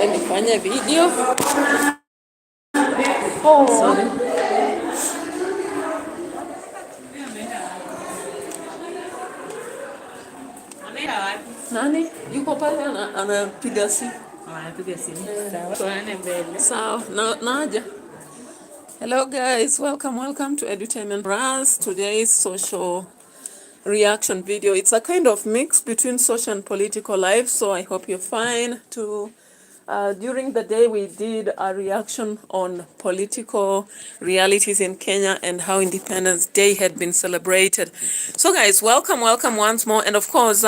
nifanye video. Oh. Sorry. Nani? Yuko pale anapiga simu. Anapiga simu. Sawa. Tuone mbele. Sawa. Naja. Hello guys, welcome to Edutainment Raz. Today's social reaction video. It's a kind of mix between social and political life, so I hope you're fine too. During the day, we did a reaction on political realities in Kenya and how Independence Day had been celebrated. So guys, welcome once more. And of course,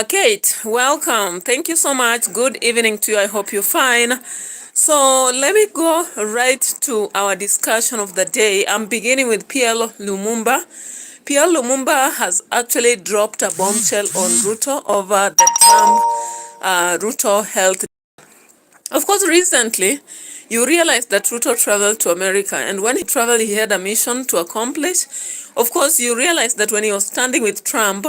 Kate, welcome. Thank you so much. Good evening to you. I hope you're fine. So let me go right to our discussion of the day. I'm beginning with PLO Limumba. PLO Limumba has actually dropped a bombshell on Ruto over the Trump Ruto health. Of course, recently, you realize that Ruto traveled to America, and when he traveled, he had a mission to accomplish. Of course, you realize that when he was standing with Trump,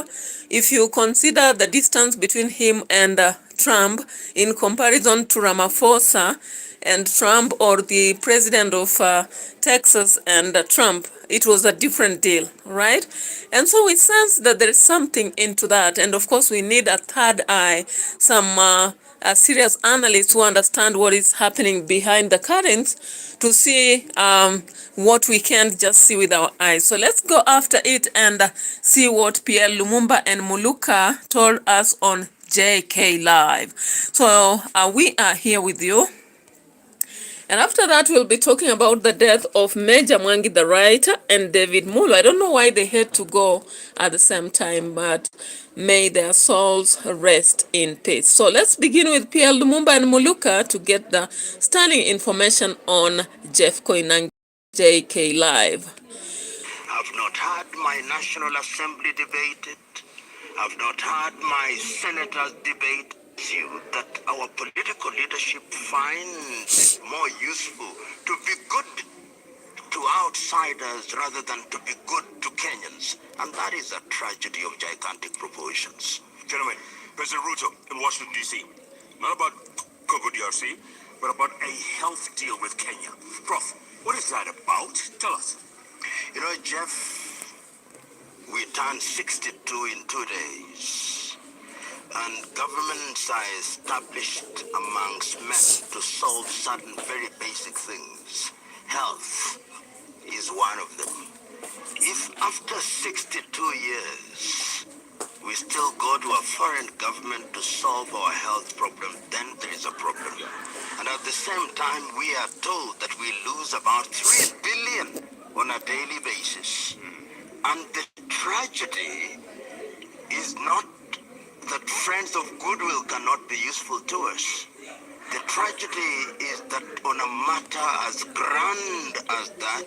if you consider the distance between him and Trump in comparison to Ramaphosa and Trump, or the president of Texas and Trump, it was a different deal, right? And so we sense that there is something into that. And of course, we need a third eye, some serious analysts who understand what is happening behind the curtains to see what we can't just see with our eyes. So let's go after it and see what PL Limumba and Muluka told us on JK Live. So we are here with you. And after that, we'll be talking about the death of MWANGi, the writer, and David MULWA. I don't know why they had to go at the same time, but may their souls rest in peace. So let's begin with PL Limumba and Muluka to get the stunning information on Jeff Koinange JK Live. I've not had my National Assembly debated. I've not had my senators debate. You that our political leadership finds it more useful to be good to outsiders rather than to be good to Kenyans. And that is a tragedy of gigantic proportions. Gentlemen, President Ruto in Washington, D.C. Not about Congo DRC, but about a health deal with Kenya. Prof, what is that about? Tell us. You know, Jeff, we turned 62 in 2 days. And governments are established amongst men to solve certain very basic things. Health is one of them. If after 62 years, we still go to a foreign government to solve our health problem, then there is a problem. And at the same time, we are told that we lose about 3 billion on a daily basis. And the tragedy is not that friends of goodwill cannot be useful to us. The tragedy is that on a matter as grand as that,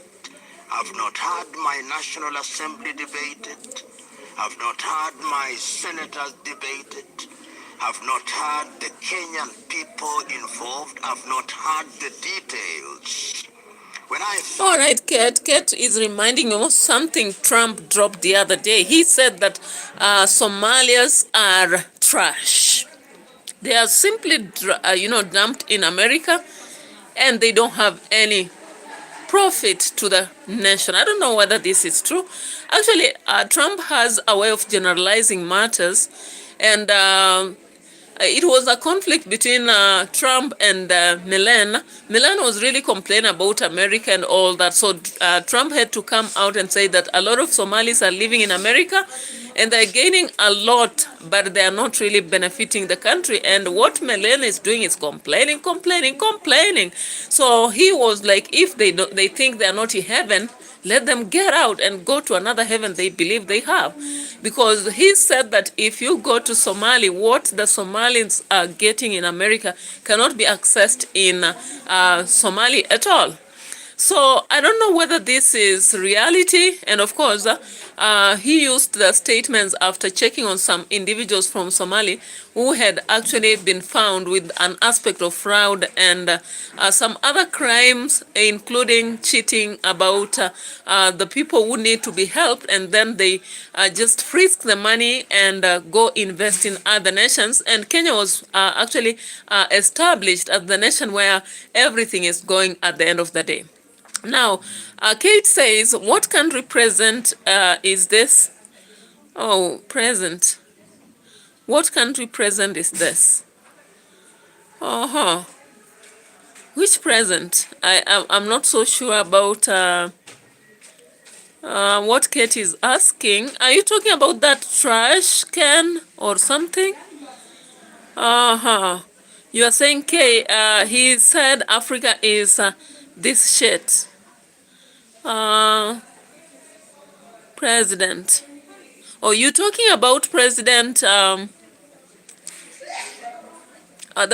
I've not had my National Assembly debated. I've not had my senators debated. I've not had the Kenyan people involved. I've not had the details. All right, Kate is reminding me of something Trump dropped the other day. He said that Somalians are trash. They are simply, dumped in America, and they don't have any profit to the nation. I don't know whether this is true. Actually, Trump has a way of generalizing matters, and it was a conflict between Trump and Milan. Milan was really complaining about America and all that. So Trump had to come out and say that a lot of Somalis are living in America and they're gaining a lot, but they are not really benefiting the country. And what Milan is doing is complaining. So he was like, if they think they're not in heaven, let them get out and go to another heaven they believe they have. Because he said that if you go to Somalia, what the Somalians are getting in America cannot be accessed in Somalia at all. So I don't know whether this is reality. And of course, he used the statements after checking on some individuals from Somali who had actually been found with an aspect of fraud and some other crimes, including cheating about the people who need to be helped, and then they just frisk the money and go invest in other nations. And Kenya was actually established as the nation where everything is going at the end of the day. Now, Kate says, what country president is this? Oh, president. What country president is this? Uh-huh. Which president? I'm not so sure about what Kate is asking. Are you talking about that trash can or something? Uh-huh. You are saying, Kay, he said Africa is this shit. President. Oh, you talking about president, the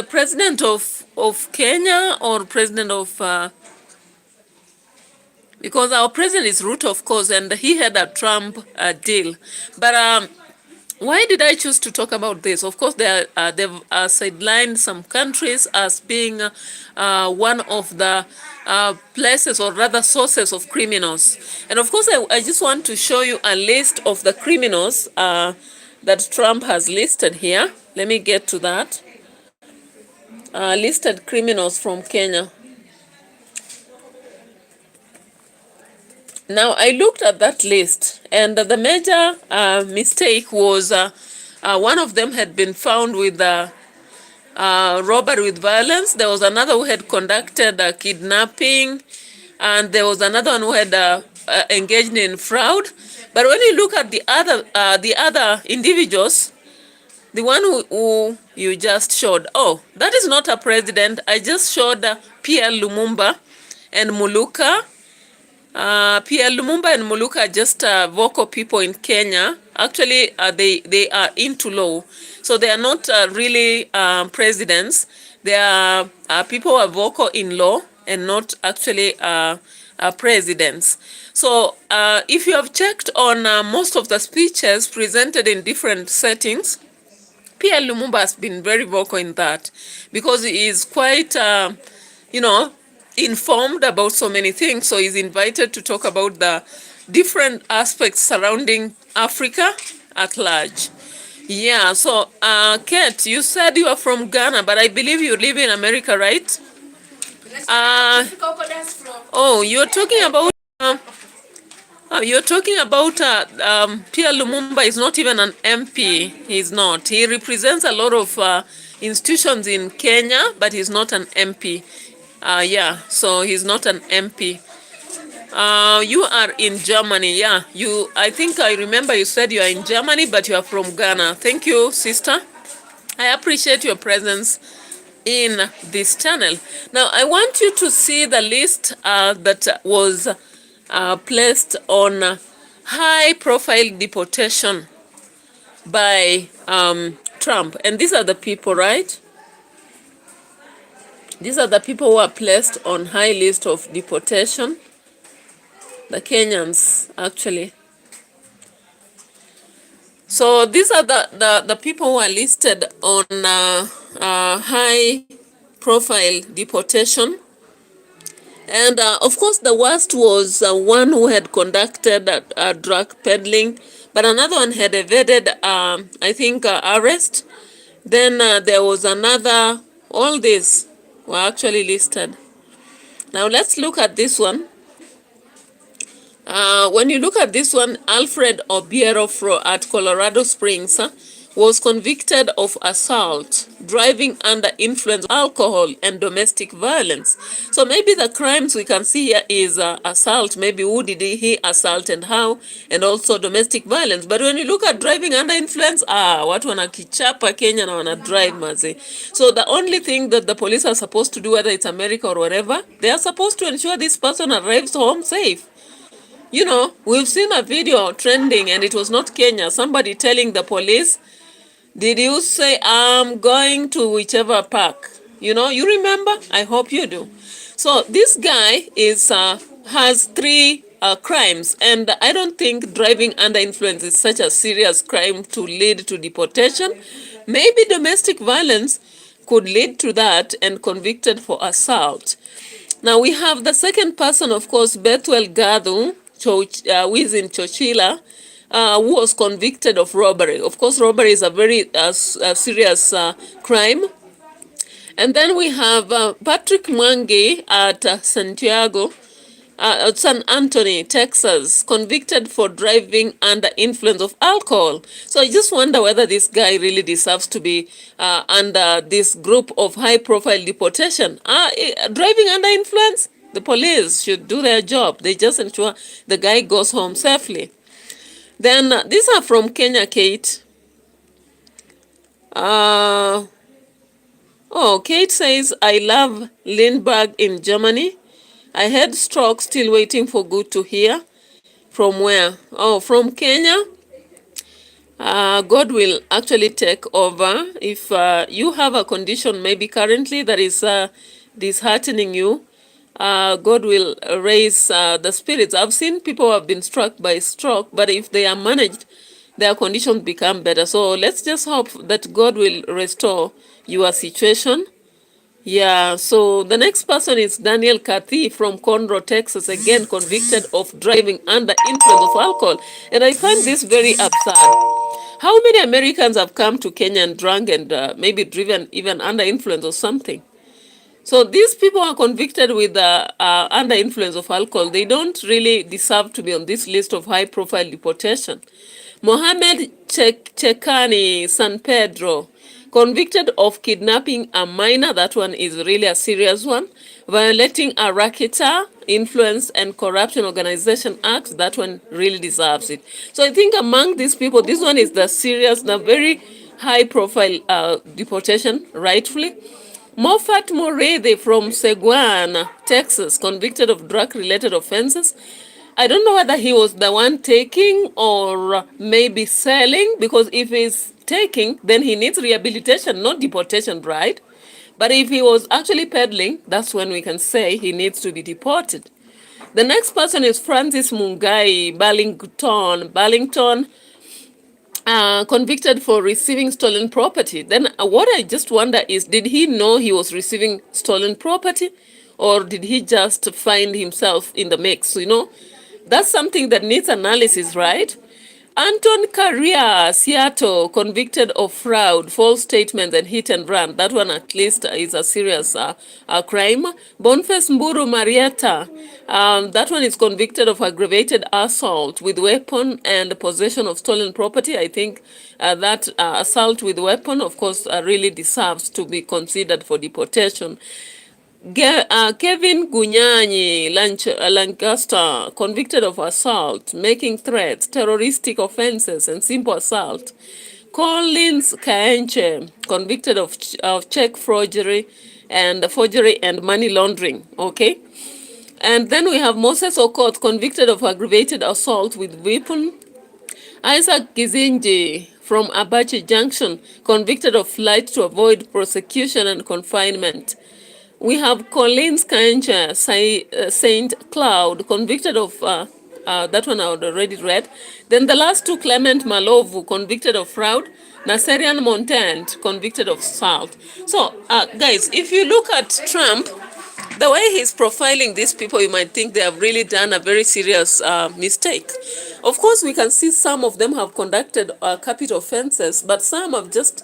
president of Kenya or president of, because our president is Ruto, of course, and he had a Trump deal. But why did I choose to talk about this? Of course, they've sidelined some countries as being one of the places, or rather sources, of criminals. And of course, I just want to show you a list of the criminals that Trump has listed here. Let me get to that. Listed criminals from Kenya. Now, I looked at that list, and the major mistake was one of them had been found with robbery with violence. There was another who had conducted kidnapping, and there was another one who had engaged in fraud. But when you look at the other individuals, the one who you just showed, oh, that is not a president. I just showed Limumba and Muluka. Limumba and Muluka are just vocal people in Kenya. Actually, they are into law. So they are not really presidents. They are people who are vocal in law and not actually presidents. So if you have checked on most of the speeches presented in different settings, Lumumba has been very vocal in that, because he is quite, informed about so many things. So he's invited to talk about the different aspects surrounding Africa at large. Yeah, so Kate, you said you are from Ghana, but I believe you live in America, right? Oh, you're talking about Pierre Lumumba is not even an MP. He's not. He represents a lot of institutions in Kenya, but he's not an MP. Yeah, so he's not an MP. You are in Germany, yeah. I think I remember you said you are in Germany, but you are from Ghana. Thank you, sister. I appreciate your presence in this channel. Now, I want you to see the list that was placed on high-profile deportation by Trump. And these are the people, right? These are the people who are placed on high list of deportation. The Kenyans, actually. So these are the people who are listed on high-profile deportation. And of course, the worst was one who had conducted drug peddling, but another one had evaded, I think, arrest. Then there was another. All these were actually listed. Now let's look at this one. When you look at this one, Alfred Obiero at Colorado Springs was convicted of assault, driving under influence of alcohol, and domestic violence. So maybe the crimes we can see here is assault. Maybe who did he assault and how, and also domestic violence. But when you look at driving under influence, watu wanakichapa Kenya na wana drive maze. So the only thing that the police are supposed to do, whether it's America or whatever, they are supposed to ensure this person arrives home safe. You know, we've seen a video trending, and it was not Kenya. Somebody telling the police, did you say I'm going to whichever park? You know, you remember? I hope you do. So this guy is has 3 crimes, and I don't think driving under influence is such a serious crime to lead to deportation. Maybe domestic violence could lead to that, and convicted for assault. Now we have the second person, of course, Bethwel Gadu, who is in Chochila, who was convicted of robbery. Of course, robbery is a very serious crime. And then we have Patrick MWANGi at San Antonio, Texas, convicted for driving under influence of alcohol. So I just wonder whether this guy really deserves to be under this group of high-profile deportation. Driving under influence? The police should do their job. They just ensure the guy goes home safely. Then these are from Kenya, Kate. Kate says, I love Lindbergh in Germany. I had stroke, still waiting for good to hear. From where? Oh, from Kenya. God will actually take over. If you have a condition maybe currently that is disheartening you, God will raise the spirits. I've seen people who have been struck by stroke, but if they are managed, their conditions become better. So let's just hope that God will restore your situation. Yeah, so the next person is Daniel Cathy from Conroe, Texas, again convicted of driving under influence of alcohol. And I find this very absurd. How many Americans have come to Kenya and drunk and maybe driven even under influence or something? So these people are convicted with under influence of alcohol. They don't really deserve to be on this list of high-profile deportation. Mohammed Chekani, San Pedro, convicted of kidnapping a minor. That one is really a serious one. Violating a racketeer, influence and corruption organization act. That one really deserves it. So I think among these people, this one is the serious, the very high-profile deportation, rightfully. Moffat Morede from Seguan, Texas, convicted of drug-related offenses. I don't know whether he was the one taking or maybe selling, because if he's taking, then he needs rehabilitation, not deportation, right? But if he was actually peddling, that's when we can say he needs to be deported. The next person is Francis Mungai, Burlington, convicted for receiving stolen property. Then what I just wonder is, did he know he was receiving stolen property, or did he just find himself in the mix? You know, that's something that needs analysis, right? Anton Carrier, Seattle, convicted of fraud, false statements, and hit and run. That one at least is a serious crime. Boniface Mburu Marietta, that one is convicted of aggravated assault with weapon and possession of stolen property. I think that assault with weapon, of course, really deserves to be considered for deportation. Kevin Gunyanyi, Lancaster, convicted of assault, making threats, terroristic offenses, and simple assault. Collins Kaenche, convicted of check forgery and money laundering. Okay. And then we have Moses Okot, convicted of aggravated assault with weapon. Isaac Gizinji from Abachi Junction, convicted of flight to avoid prosecution and confinement. We have Collins Kaencha, Saint Cloud, convicted of, that one I already read. Then the last two, Clement Malovu, convicted of fraud. Naserian Montant, convicted of assault. So, guys, if you look at Trump, the way he's profiling these people, you might think they have really done a very serious mistake. Of course, we can see some of them have conducted capital offenses, but some have just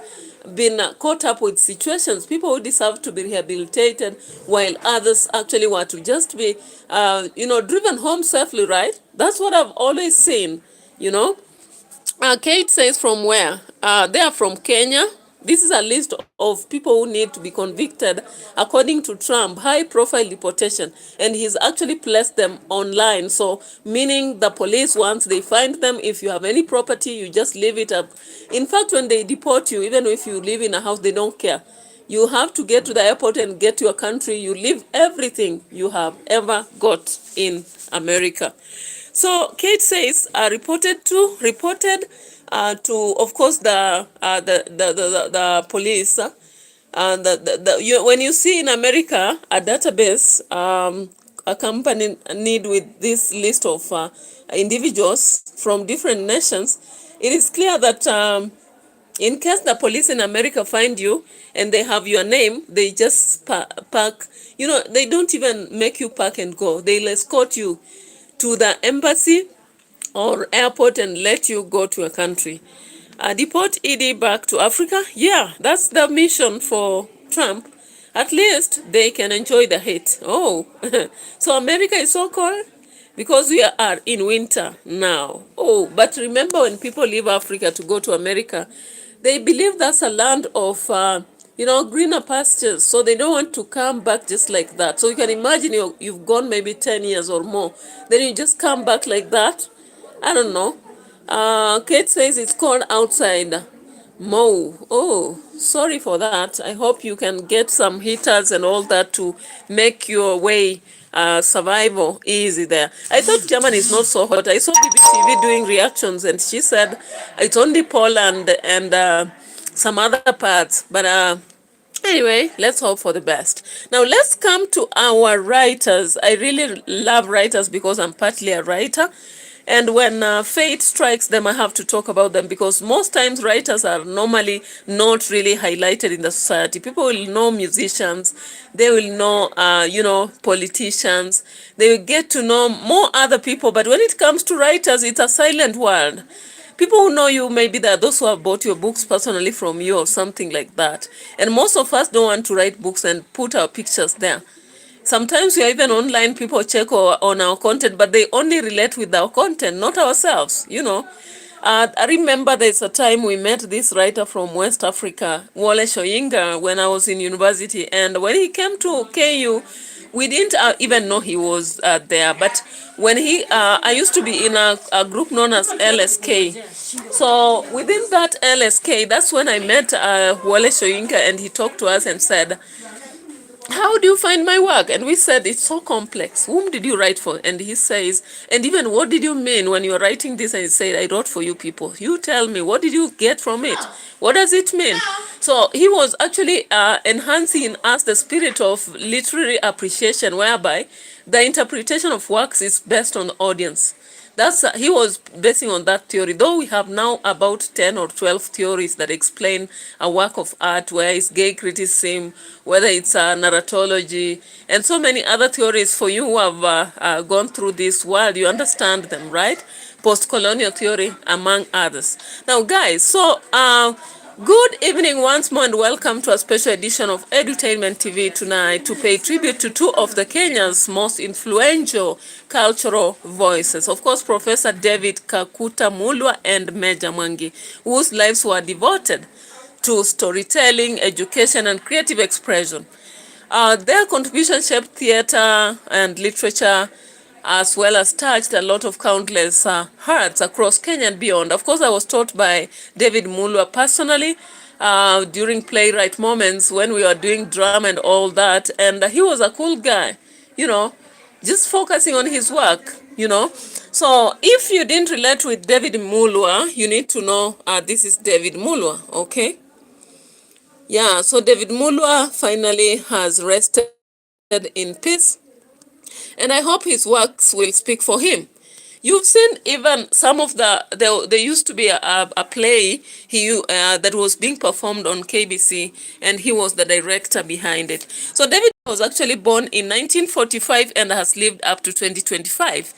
been caught up with situations, people who deserve to be rehabilitated, while others actually want to just be, driven home safely, right? That's what I've always seen, you know. Kate says from where? They are from Kenya. This is a list of people who need to be convicted according to Trump, high-profile deportation, and he's actually placed them online. So, meaning the police, once they find them, if you have any property, you just leave it up. In fact, when they deport you, even if you live in a house, they don't care. You have to get to the airport and get to your country. You leave everything you have ever got in America. So Kate says, reported to, of course, the police When you see in America a database, a company need with this list of individuals from different nations, it is clear that in case the police in America find you and they have your name, they just park, they don't even make you park and go. They'll escort you to the embassy or airport and let you go to a country. Deport ED back to Africa? Yeah, that's the mission for Trump. At least they can enjoy the heat. Oh, so America is so cold? Because we are in winter now. Oh, but remember when people leave Africa to go to America, they believe that's a land of, greener pastures. So they don't want to come back just like that. So you can imagine you've gone maybe 10 years or more. Then you just come back like that. I don't know. Kate says it's called outside Mo. Oh, sorry for that. I hope you can get some heaters and all that to make your way survival easy there. I thought Germany is not so hot. I saw BBTV doing reactions and she said it's only Poland and some other parts. But anyway, let's hope for the best. Now let's come to our writers. I really love writers because I'm partly a writer. And when fate strikes them, I have to talk about them because most times writers are normally not really highlighted in the society. People will know musicians, they will know, politicians, they will get to know more other people. But when it comes to writers, it's a silent world. People who know you, maybe there are those who have bought your books personally from you or something like that. And most of us don't want to write books and put our pictures there. Sometimes we are even online, people check on our content, but they only relate with our content, not ourselves, I remember there's a time we met this writer from West Africa, Wole Soyinka, when I was in university. And when he came to KU, we didn't even know he was there. But when I used to be in a group known as LSK. So within that LSK, that's when I met Wole Soyinka, and he talked to us and said, how do you find my work? And we said, it's so complex. Whom did you write for? And he says, and even what did you mean when you were writing this? And he said, I wrote for you people. You tell me, what did you get from it? What does it mean? So he was actually enhancing in us the spirit of literary appreciation, whereby the interpretation of works is based on the audience. He was basing on that theory, though we have now about 10 or 12 theories that explain a work of art, where it's gay criticism, whether it's narratology, and so many other theories. For you who have gone through this world, you understand them, right? Post-colonial theory, among others. Now, guys, so good evening once more and welcome to a special edition of Edutainment TV tonight to pay tribute to two of the Kenya's most influential cultural voices. Of course, Professor David Kakuta MULWA and MEJA MWANGi, whose lives were devoted to storytelling, education, and creative expression. Their contribution shaped theater and literature, as well as touched a lot of countless hearts across Kenya and beyond. Of course, I was taught by David MULWA personally during playwright moments when we were doing drama and all that. And he was a cool guy, just focusing on his work, So if you didn't relate with David MULWA, you need to know this is David MULWA, okay? Yeah, so David MULWA finally has rested in peace. And I hope his works will speak for him. You've seen even some of there used to be a play that was being performed on KBC, and he was the director behind it. So David was actually born in 1945 and has lived up to 2025.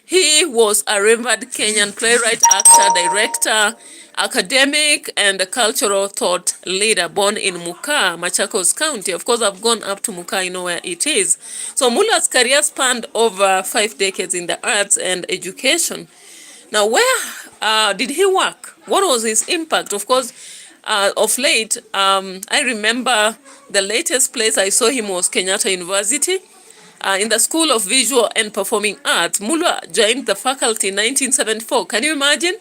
He was a revered Kenyan playwright, actor, director, academic, and a cultural thought leader, born in Muka, Machakos County. Of course, I've gone up to Muka, you know where it is. So MULWA's career spanned over 5 decades in the arts and education. Now, where did he work? What was his impact? Of course, of late, I remember the latest place I saw him was Kenyatta University. In the School of Visual and Performing Arts, MULWA joined the faculty in 1974. Can you imagine?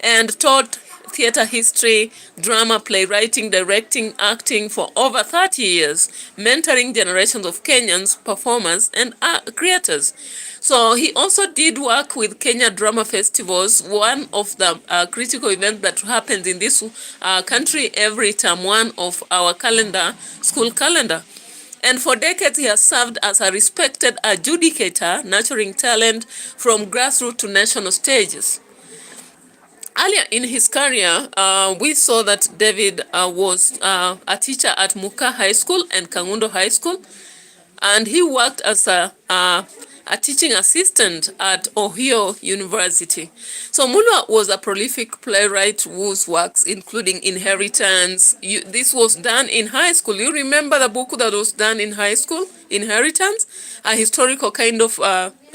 And taught theater history, drama, playwriting, directing, acting for over 30 years, mentoring generations of Kenyans, performers, and creators. So he also did work with Kenya Drama Festivals, one of the critical events that happens in this country every term one of our calendar, school calendar. And for decades, he has served as a respected adjudicator, nurturing talent from grassroots to national stages. Earlier in his career, we saw that David was a teacher at Muka High School and Kangundo High School, and he worked as a teaching assistant at Ohio University. So MULWA was a prolific playwright whose works, including Inheritance, this was done in high school. You remember the book that was done in high school, Inheritance, a historical kind of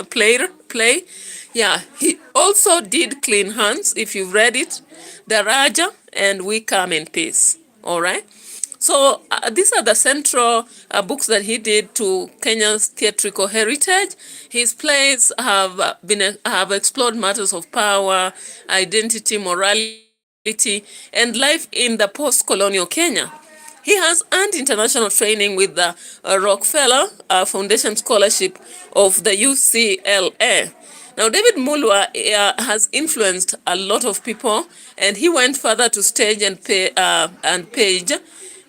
play. Yeah, he also did Clean Hands, if you've read it, The Raja, and We Come in Peace. All right. So these are the central books that he did to Kenya's theatrical heritage. His plays have explored matters of power, identity, morality, and life in the post-colonial Kenya. He has earned international training with the Rockefeller Foundation Scholarship of the UCLA. Now, David MULWA has influenced a lot of people, and he went further to stage and page.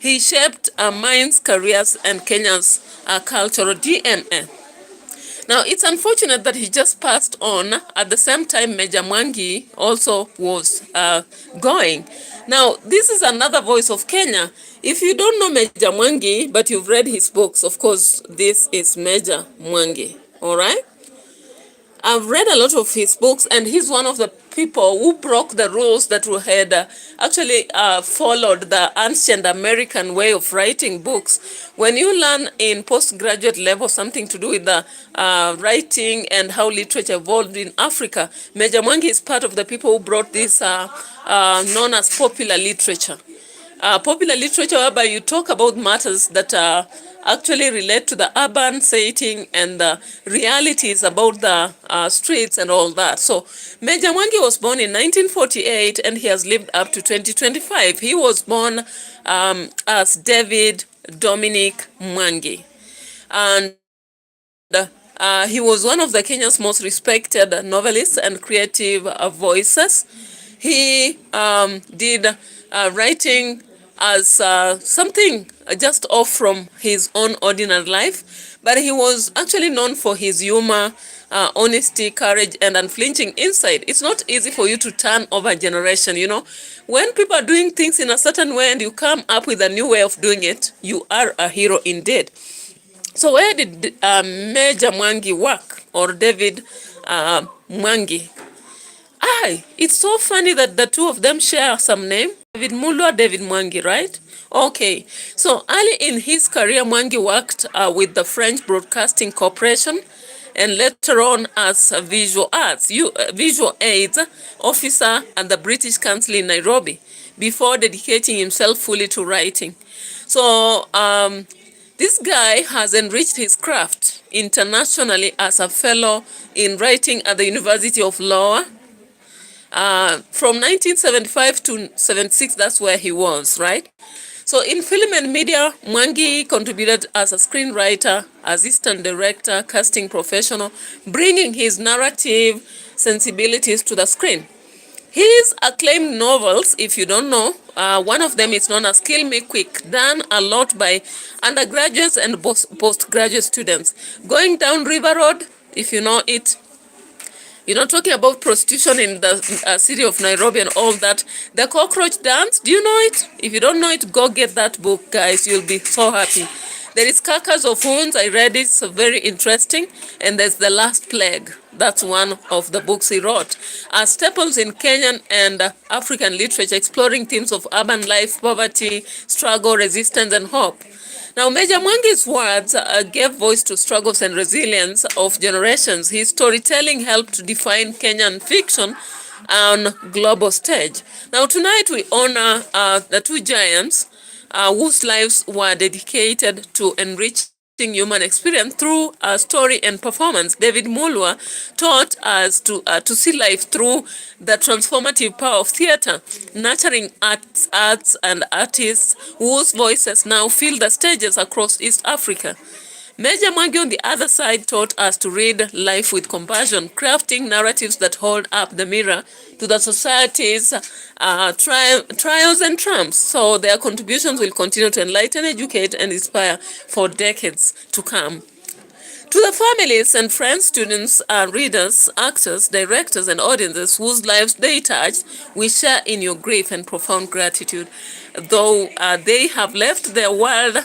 He shaped minds, careers, and Kenya's cultural DNA. Now, it's unfortunate that he just passed on at the same time MEJA MWANGi also was going. Now, this is another voice of Kenya. If you don't know MEJA MWANGi, but you've read his books, of course, this is MEJA MWANGi, all right? I've read a lot of his books, and he's one of the people who broke the rules that we had actually followed the ancient American way of writing books. When you learn in postgraduate level something to do with the writing and how literature evolved in Africa, MEJA MWANGi is part of the people who brought this known as popular literature. Popular literature whereby you talk about matters that actually relate to the urban setting and the realities about the streets and all that. So MEJA MWANGi was born in 1948 and he has lived up to 2025. He was born as David Dominic MWANGi. And he was one of the Kenya's most respected novelists and creative voices. He did writing as something just off from his own ordinary life, but he was actually known for his humor, honesty, courage, and unflinching insight. It's not easy for you to turn over a generation, you know. When people are doing things in a certain way and you come up with a new way of doing it, you are a hero indeed. So where did MEJA MWANGi work, or David MWANGi? It's so funny that the two of them share some name. David MULWA, David MWANGi, right? Okay, so early in his career, MWANGi worked with the French Broadcasting Corporation and later on as a visual aids officer at the British Council in Nairobi before dedicating himself fully to writing. So this guy has enriched his craft internationally as a fellow in writing at the University of Iowa. From 1975 to 76, that's where he was, right? So in film and media, MWANGi contributed as a screenwriter, assistant director, casting professional, bringing his narrative sensibilities to the screen. His acclaimed novels, if you don't know, one of them is known as Kill Me Quick, done a lot by undergraduates and postgraduate students. Going Down River Road, if you know it, you know, talking about prostitution in the city of Nairobi and all that. The Cockroach Dance, do you know it? If you don't know it, go get that book, guys. You'll be so happy. There is Carcass of Wounds. I read it. It's very interesting. And there's The Last Plague. That's one of the books he wrote. Staples in Kenyan and African literature, exploring themes of urban life, poverty, struggle, resistance, and hope. Now, MEJA MWANGi's words gave voice to struggles and resilience of generations. His storytelling helped to define Kenyan fiction on global stage. Now, tonight we honor the two giants whose lives were dedicated to enriching human experience through story and performance. David MULWA taught us to see life through the transformative power of theater, nurturing arts and artists whose voices now fill the stages across East Africa. MEJA MWANGi, on the other side, taught us to read life with compassion, crafting narratives that hold up the mirror to the society's trials and trumps. So their contributions will continue to enlighten, educate, and inspire for decades to come. To the families and friends, students, readers, actors, directors, and audiences whose lives they touched, we share in your grief and profound gratitude. Though they have left their world,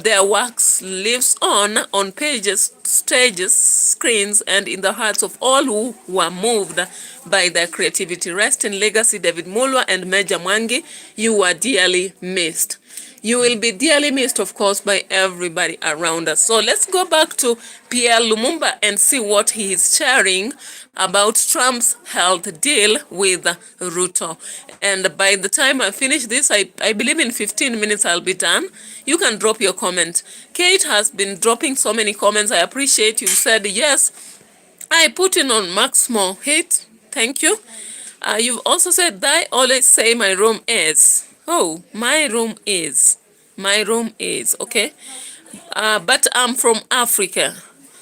their works lives on pages, stages, screens, and in the hearts of all who were moved by their creativity. Rest in legacy, David MULWA and MEJA MWANGi. You are dearly missed. You will be dearly missed, of course, by everybody around us. So let's go back to Pierre Limumba and see what he is sharing about Trump's health deal with Ruto. And by the time I finish this, I believe in 15 minutes I'll be done. You can drop your comment. Kate has been dropping so many comments. I appreciate you said yes. I put in on Maximo hit. Thank you. You've also said, I always say my room is. Oh, my room is. My room is, okay? But I'm from Africa,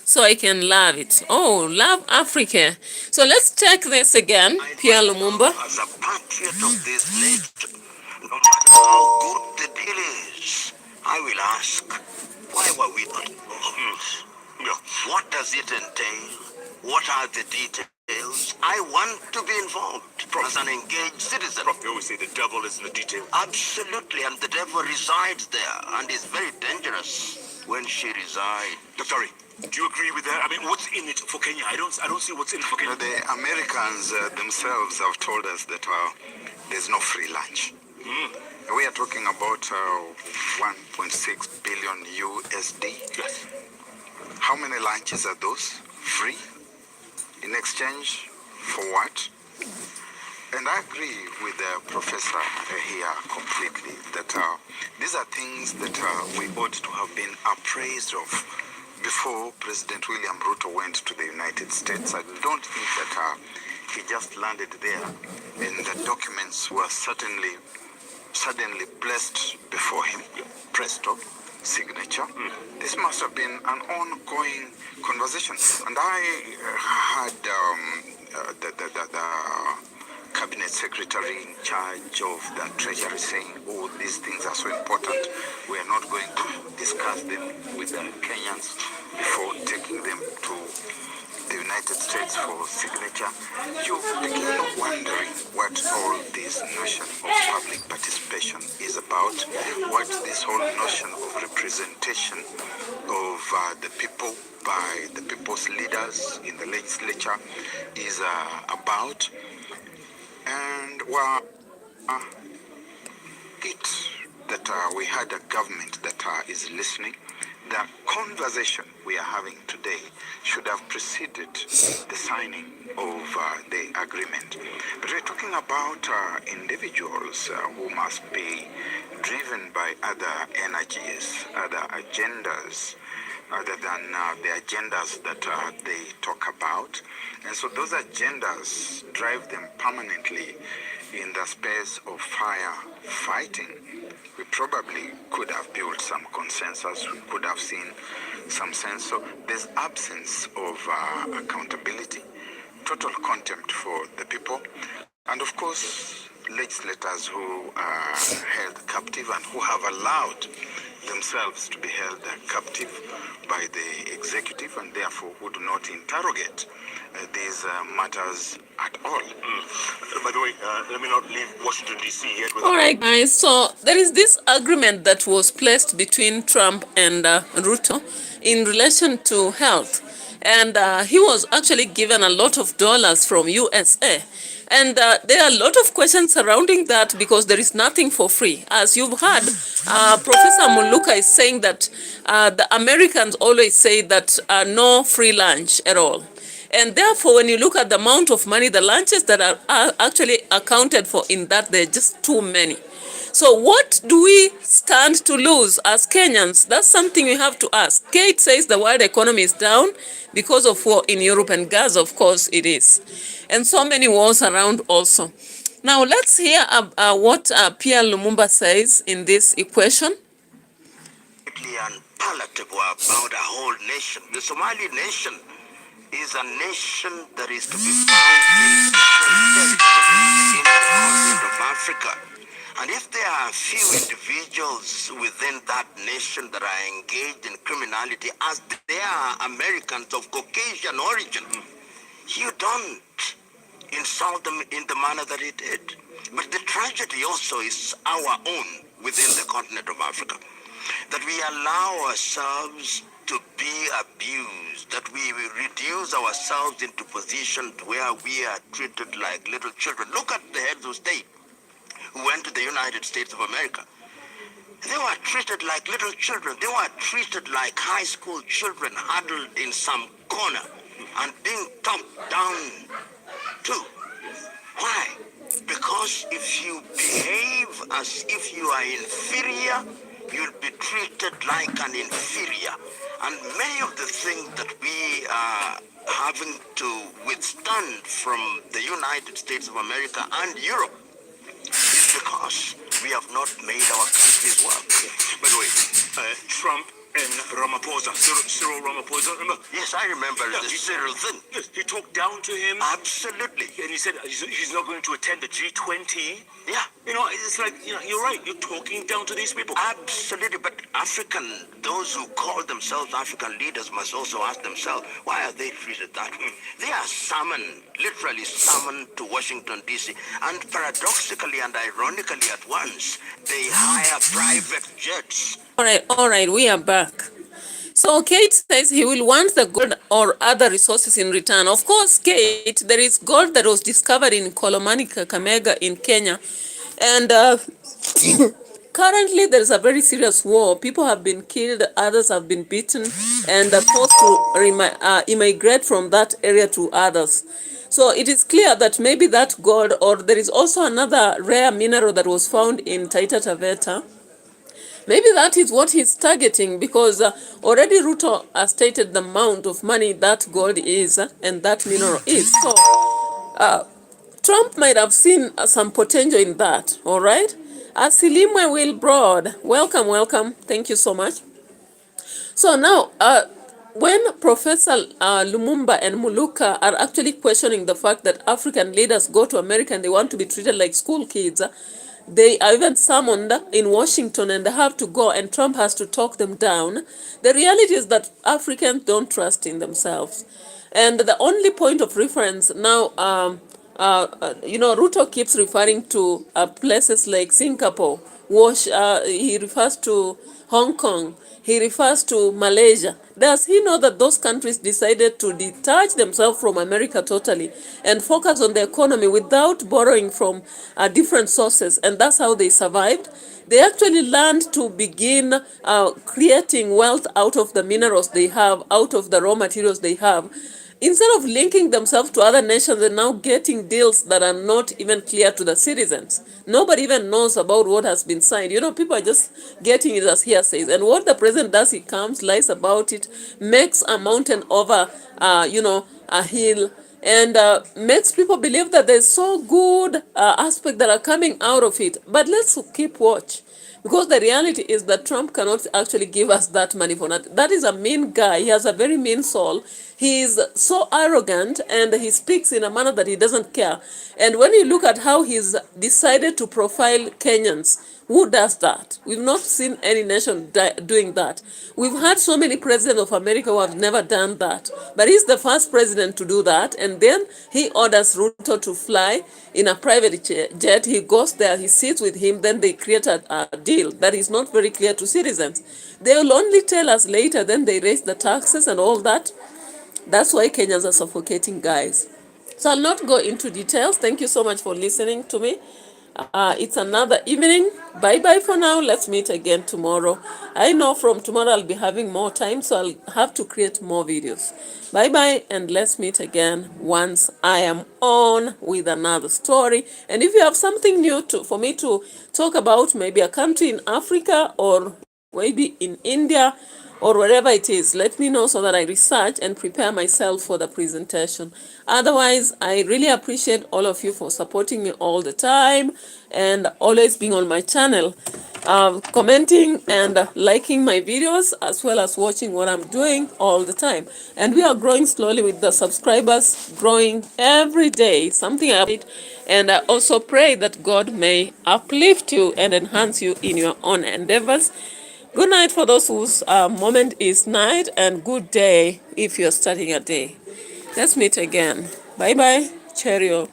so I can love it. Oh, love Africa. So let's check this again, Pierre Limumba. As a patriot of this nation, no matter how good the deal is, I will ask, why were we not involved? What does it entail? What are the details? I want to be involved as an engaged citizen. Prof, you always say the devil is in the detail. Absolutely, and the devil resides there, and is very dangerous when she resides. Dr. Ray, do you agree with that? I mean, what's in it for Kenya? I don't see what's in it for Kenya. The Americans themselves have told us that there's no free lunch. We are talking about 1.6 billion USD. Yes. How many lunches are those? Free? In exchange for what? And I agree with the professor here completely that these are things that we ought to have been appraised of before President William Ruto went to the United States. I don't think that he just landed there and the documents were suddenly placed before him, presto, signature. This must have been an ongoing conversation. And I had the cabinet secretary in charge of the treasury saying, oh, these things are so important, we are not going to discuss them with the Kenyans before taking them to the United States for signature. You begin wondering what all this notion of public participation is about, what this whole notion of representation of the people by the people's leaders in the legislature is about. And that we had a government that is listening. The conversation we are having today should have preceded the signing of the agreement. But we're talking about individuals who must be driven by other energies, other agendas, other than the agendas that they talk about. And so those agendas drive them permanently in the space of firefighting. We probably could have built some consensus, we could have seen some sense. So there's absence of accountability, total contempt for the people, and of course, legislators who are held captive and who have allowed themselves to be held captive by the executive and therefore who do not interrogate these matters at all. By the way, let me not leave Washington, D.C. yet. All right, guys. So there is this agreement that was placed between Trump and Ruto in relation to health. And he was actually given a lot of dollars from USA. And there are a lot of questions surrounding that because there is nothing for free. As you've heard, Professor Muluka is saying that the Americans always say that no free lunch at all. And therefore, when you look at the amount of money, the lunches that are actually accounted for in that, they're just too many. So what do we stand to lose as Kenyans? That's something we have to ask. Kate says the world economy is down because of war in Europe and Gaza, of course it is. And so many wars around also. Now let's hear what Pierre Lumumba says in this equation. Unpalatable about a whole nation. The Somali nation is a nation that is to be found in different territories in the continent of Africa. And if there are a few individuals within that nation that are engaged in criminality, as they are Americans of Caucasian origin, you don't insult them in the manner that he did. But the tragedy also is our own within the continent of Africa, that we allow ourselves to be abused, that we reduce ourselves into positions where we are treated like little children. Look at the heads of state who went to the United States of America. They were treated like little children. They were treated like high school children huddled in some corner and being talked down to. Why? Because if you behave as if you are inferior, you'll be treated like an inferior. And many of the things that we are having to withstand from the United States of America and Europe is because we have not made our countries work. By the way, Trump and Ramaphosa, Cyril Ramaphosa, remember? Yes, I remember the Cyril thing. Yes, he talked down to him. Absolutely. And he said he's not going to attend the G20. Yeah. You know, it's like, you know, you're right. You're talking down to these people. Absolutely. But those who call themselves African leaders must also ask themselves, why are they treated that way? They are summoned, literally summoned to Washington, D.C. And paradoxically and ironically at once, they hire private jets. All right, we are back. So Kate says he will want the gold or other resources in return. Of course, Kate, there is gold that was discovered in Kolomani, Kakamega in Kenya. And currently there is a very serious war. People have been killed, others have been beaten, and are forced to immigrate from that area to others. So it is clear that maybe that gold, or there is also another rare mineral that was found in Taita Taveta. Maybe that is what he's targeting, because already Ruto has stated the amount of money that gold is and that mineral is. So Trump might have seen some potential in that, all right? Asilimwe Will Broad, welcome. Thank you so much. So now, when Professor Lumumba and Muluka are actually questioning the fact that African leaders go to America and they want to be treated like school kids, they are even summoned in Washington and they have to go, and Trump has to talk them down. The reality is that Africans don't trust in themselves. And the only point of reference now, Ruto keeps referring to places like Singapore, he refers to Hong Kong, he refers to Malaysia. Does he know that those countries decided to detach themselves from America totally and focus on the economy without borrowing from different sources? And that's how they survived. They actually learned to begin creating wealth out of the minerals they have, out of the raw materials they have. Instead of linking themselves to other nations, they're now getting deals that are not even clear to the citizens. Nobody even knows about what has been signed. People are just getting it as hearsays. And what the president does, he comes, lies about it, makes a mountain over, a hill, and makes people believe that there's so good aspects that are coming out of it. But let's keep watch. Because the reality is that Trump cannot actually give us that money for nothing. That is a mean guy. He has a very mean soul. He is so arrogant, and he speaks in a manner that he doesn't care. And when you look at how he's decided to profile Kenyans, who does that? We've not seen any nation doing that. We've had so many presidents of America who have never done that. But he's the first president to do that. And then he orders Ruto to fly in a private jet. He goes there, he sits with him, then they create a deal that is not very clear to citizens. They will only tell us later, then they raise the taxes and all that. That's why Kenyans are suffocating, guys. So I'll not go into details. Thank you so much for listening to me. It's another evening. Bye bye for now. Let's meet again tomorrow. I know from tomorrow I'll be having more time, so I'll have to create more videos. Bye bye, and let's meet again once I am on with another story. And if you have something new for me to talk about, maybe a country in Africa or maybe in India or wherever it is, let me know so that I research and prepare myself for the presentation. Otherwise, I really appreciate all of you for supporting me all the time and always being on my channel, commenting and liking my videos, as well as watching what I'm doing all the time. And we are growing slowly with the subscribers, growing every day, something I it. And I also pray that God may uplift you and enhance you in your own endeavors. Good night for those whose moment is night, and good day if you're starting a day. Let's meet again. Bye bye. Cheerio.